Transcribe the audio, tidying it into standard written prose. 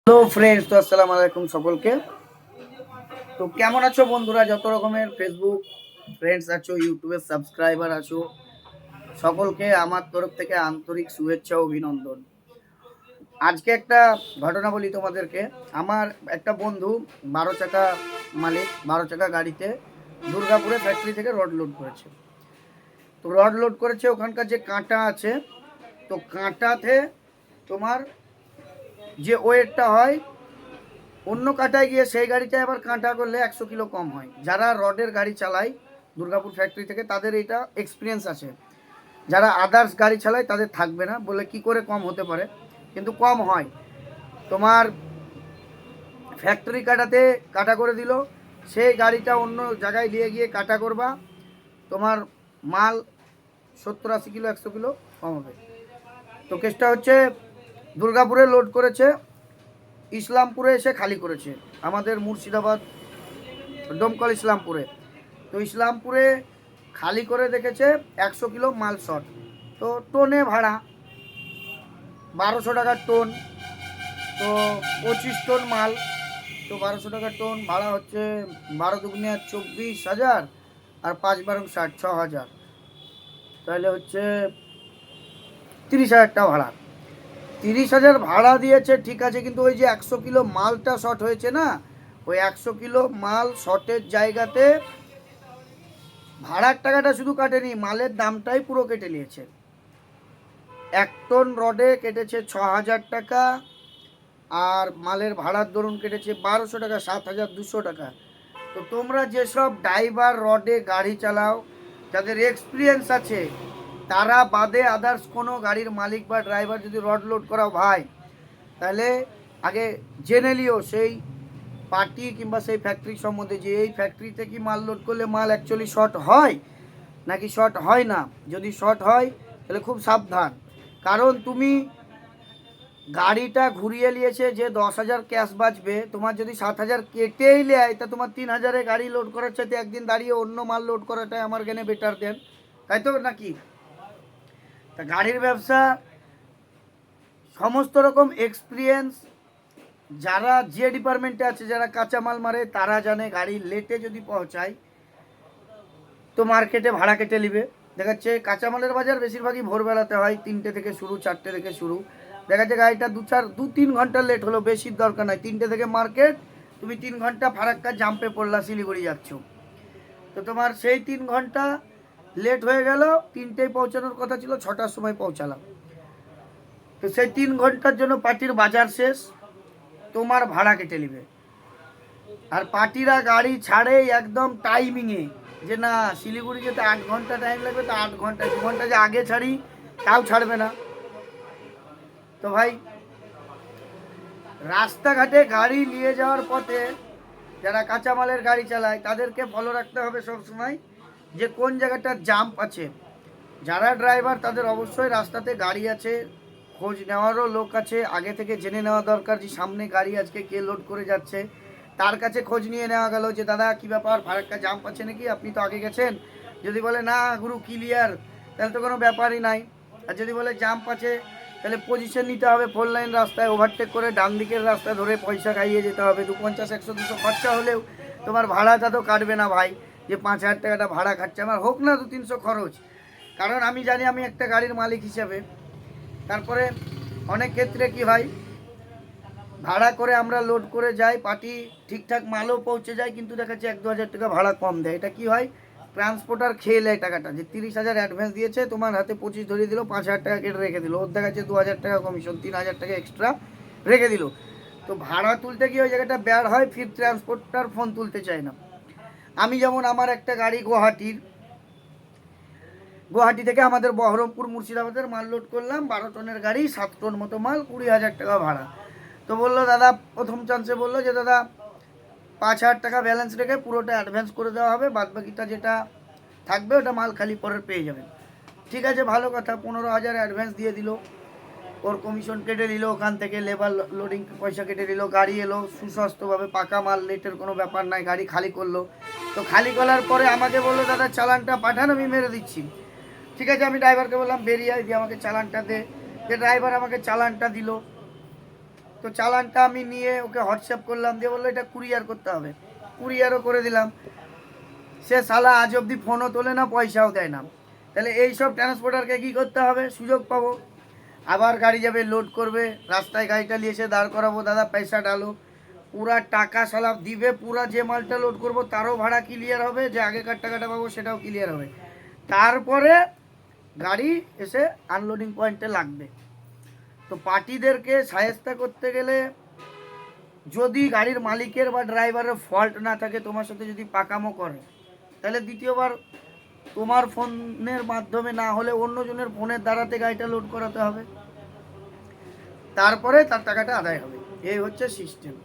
Hello friends, তো আসসালামু আলাইকুম সকলকে। তো কেমন আছো বন্ধুরা? যত রকমের ফেসবুক ফ্রেন্ডস আছো, ইউটিউবের সাবস্ক্রাইবার আছো, সকলকে আমার তরফ থেকে আন্তরিক শুভেচ্ছা ও অভিনন্দন। আজকে একটা ঘটনা বলি তোমাদেরকে। আমার একটা বন্ধু 12 চাকা মালিক, 12 চাকা গাড়িতে দুর্গাপুরে ফ্যাক্টরি থেকে রড লোড করেছে। তো রড লোড করেছে, ওখানকার যে কাঁটা আছে, তো কাঁটাতে তোমার যে ওয়েটটা হয়, অন্য কাঁটায় গিয়ে সেই গাড়িটায় আবার কাঁটা করলে 100 কিলো কম হয়। যারা রডের গাড়ি চালায় দুর্গাপুর ফ্যাক্টরি থেকে, তাদের এটা এক্সপিরিয়েন্স আছে। যারা আদার্স গাড়ি চালায় তাদের থাকবে না, বলে কি করে কম হতে পারে, কিন্তু কম হয়। তোমার ফ্যাক্টরি কাটাতে কাটা করে দিল, সেই গাড়িটা অন্য জায়গায় নিয়ে গিয়ে কাটা করবা, তোমার মাল 70-80 কিলো 100 কিলো কম হবে। তো কেসটা হচ্ছে, দুর্গাপুরে লোড করেছে, ইসলামপুরে এসে খালি করেছে, আমাদের মুর্শিদাবাদ ডোমকল ইসলামপুরে। তো ইসলামপুরে খালি করে দেখেছে 100 কিলো মাল শর্ট। তো টোনে ভাড়া 1200 টাকার টোন, তো 25 টন মাল। তো 1200 টাকার টোন ভাড়া হচ্ছে 12 দুগুণে 24,000, আর 5 বারং 60, 6,000, তাহলে হচ্ছে 30,000 টাকা ভাড়া। 30,000 ভাড়া দিয়েছে, ঠিক আছে, কিন্তু ওই যে 100 কিলো মালটা শর্ট হয়েছে না, ওই 100 কিলো মাল শর্টের জায়গাতে ভাড়ার টাকাটা শুধু কাটেনি, মালের দামটাই পুরো কেটে নিয়েছে। 1 টন রডে কেটেছে 6,000 টাকা, আর মালের ভাড়ার দরুন কেটেছে 1200 টাকা, 7,200 টাকা। তো তোমরা যেসব ড্রাইভার রডে গাড়ি চালাও, যাদের এক্সপিরিয়েন্স আছে, তারা বাদে আদার্স কোনো গাড়ির মালিক বা ড্রাইভার যদি রড লোড করাও ভাই, তাহলে আগে জেনে লিও সেই পার্টি কিংবা সেই ফ্যাক্টরি সম্বন্ধে, যে এই ফ্যাক্টরিতে কি মাল লোড করলে মাল অ্যাকচুয়ালি শর্ট হয় নাকি শর্ট হয় না। যদি শর্ট হয় তাহলে খুব সাবধান, কারণ তুমি গাড়িটা ঘুরিয়ে নিয়েছে যে 10,000 ক্যাশ বাঁচবে, তোমার যদি 7,000 কেটেই নেয়, তা তোমার 3,000-এ গাড়ি লোড করার চাইতে একদিন দাঁড়িয়ে অন্য মাল লোড করাটাই আমার জ্ঞানে বেটার দেন, তাই তো নাকি? তা গাড়ির ব্যবসা সমস্ত রকম এক্সপিরিয়েন্স, যারা যে ডিপার্টমেন্টে আছে, যারা কাঁচামাল মারে, তারা জানে গাড়ি লেটে যদি পৌঁছায় তো মার্কেটে ভাড়া কেটে নিবে। দেখা যাচ্ছে কাঁচামালের বাজার বেশিরভাগই ভোরবেলাতে হয়, 3টে থেকে শুরু, 4টে থেকে শুরু। দেখা যাচ্ছে গাড়িটা 2-3 ঘন্টা লেট হলো, বেশির দরকার নাই, 3টে থেকে মার্কেট, তুমি 3 ঘন্টা ফারাক্কা জাম্পে পড়লা, শিলিগুড়ি যাচ্ছ, তো তোমার সেই 3 ঘন্টা লেট হয়ে গেল। 3টেয় পৌঁছানোর কথা ছিল, 6টার সময় পৌঁছালাম, তো সেই 3 ঘন্টার জন্য পার্টির বাজার শেষ, তোমার ভাড়া কেটে নিবে। আর পার্টিরা গাড়ি ছাড়ে একদম টাইমিংয়ে, যে না শিলিগুড়ি যেতে 8 ঘন্টা টাইম লাগবে, তো 8 ঘন্টা, 2 ঘন্টা যে আগে ছাড়ি তাও ছাড়বে না। তো ভাই, রাস্তাঘাটে গাড়ি নিয়ে যাওয়ার পথে যারা কাঁচামালের গাড়ি চালায়, তাদেরকে ফলো রাখতে হবে সবসময় যে কোন জায়গাটা জাম্প আছে। যারা ড্রাইভার, তাদের অবশ্যই রাস্তাতে গাড়ি আছে, খোঁজ নেওয়ারও লোক আছে, আগে থেকে জেনে নেওয়া দরকার যে সামনে গাড়ি আজকে কে লোড করে যাচ্ছে, তার কাছে খোঁজ নিয়ে নেওয়া গেল যে দাদা কী ব্যাপার, ফারাক্কা জাম্প আছে নাকি, আপনি তো আগে গেছেন। যদি বলে না গুরু ক্লিয়ার, তাহলে তো কোনো ব্যাপারই নাই। আর যদি বলে জাম্প আছে, তাহলে পজিশন নিতে হবে, 4 লাইন রাস্তায় ওভারটেক করে ডান দিকের রাস্তা ধরে পয়সা খাইয়ে যেতে হবে। 250, 100, 200 খরচা হলেও তোমার ভাড়াটা তো কাটবে না ভাই, যে 5,000 টাকাটা ভাড়া খাচ্ছে আমার, হোক না 200-300 খরচ। কারণ আমি জানি, আমি একটা গাড়ির মালিক হিসাবে। তারপরে অনেক ক্ষেত্রে কি হয়, ভাড়া করে আমরা লোড করে যাই, পার্টি ঠিকঠাক মালও পৌঁছে যায়, কিন্তু দেখা যাচ্ছে 1-2 হাজার টাকা ভাড়া কম দেয়। এটা কি হয়, ট্রান্সপোর্টার খেয়ে নেয় টাকাটা, যে 30,000 অ্যাডভান্স দিয়েছে, তোমার হাতে 25 ধরিয়ে দিল, 5,000 টাকা কেটে রেখে দিল, ওর দেখা যাচ্ছে 2,000 টাকা কমিশন, 3,000 টাকা এক্সট্রা রেখে দিল। তো ভাড়া তুলতে গিয়ে ওই জায়গাটা ব্যাড হয়, ফির ট্রান্সপোর্টার ফোন তুলতে চায় না। আমি যেমন আমার একটা গাড়ি গুয়াহাটি থেকে আমাদের বহরমপুর মুর্শিদাবাদের মাল লোড করলাম, 12 টনের গাড়ি, 7 টন মতো মাল, 20,000 টাকা ভাড়া। তো বললো দাদা, প্রথম চান্সে বললো যে দাদা 5,000 টাকা ব্যালেন্স রেখে পুরোটা অ্যাডভান্স করে দেওয়া হবে, বাদ বাকিটা যেটা থাকবে ওটা মাল খালি পরে পেয়ে যাবেন। ঠিক আছে, ভালো কথা, 15,000 অ্যাডভান্স দিয়ে দিল, ওর কমিশন কেটে নিল, ওখান থেকে লেবার লোডিং পয়সা কেটে নিল, গাড়ি এলো সুস্বাস্থ্যভাবে, পাকা মাল, লেটের কোনো ব্যাপার নাই, গাড়ি খালি করলো। তো খালি করার পরে আমাকে বললো দাদা চালানটা পাঠান, আমি মেরে দিচ্ছি। ঠিক আছে, আমি ড্রাইভারকে বললাম বেরিয়ে দিয়ে আমাকে চালানটা দে, যে ড্রাইভার আমাকে চালানটা দিল। তো চালানটা আমি নিয়ে ওকে হোয়াটসঅ্যাপ করলাম, দিয়ে বললো এটা কুরিয়ার করতে হবে। কুরিয়ারও করে দিলাম। সে শালা আজ অবধি ফোনও তোলে না, পয়সাও দেয় না। তাহলে এইসব ট্রান্সপোর্টারকে কী করতে হবে? সুযোগ পাবো, আবার গাড়ি যাবে, লোড করবে, রাস্তায় গাড়িটা নিয়ে এসে দাঁড় করাবো, দাদা পয়সা ডালো, পুরা টাকা শালা দিবে, পুরা যে মালটা লোড করবো তারও ভাড়া ক্লিয়ার হবে, যে আগেকার টাকাটা পাবো সেটাও ক্লিয়ার হবে। তারপরে গাড়ি এসে আনলোডিং পয়েন্টে লাগবে। তো পার্টিদেরকে সাহেস্তা করতে গেলে যদি গাড়ির মালিকের বা ড্রাইভারের ফল্ট না থাকে, তোমার সাথে যদি পাকামো করে, তাহলে দ্বিতীয়বার তোমার ফোনের মাধ্যমে না হলে অন্যজনের ফোনের দ্বারাতে গাড়িটা লোড করাতে হবে, তারপরে তার টাকাটা আদায় হবে। এই হচ্ছে সিস্টেম।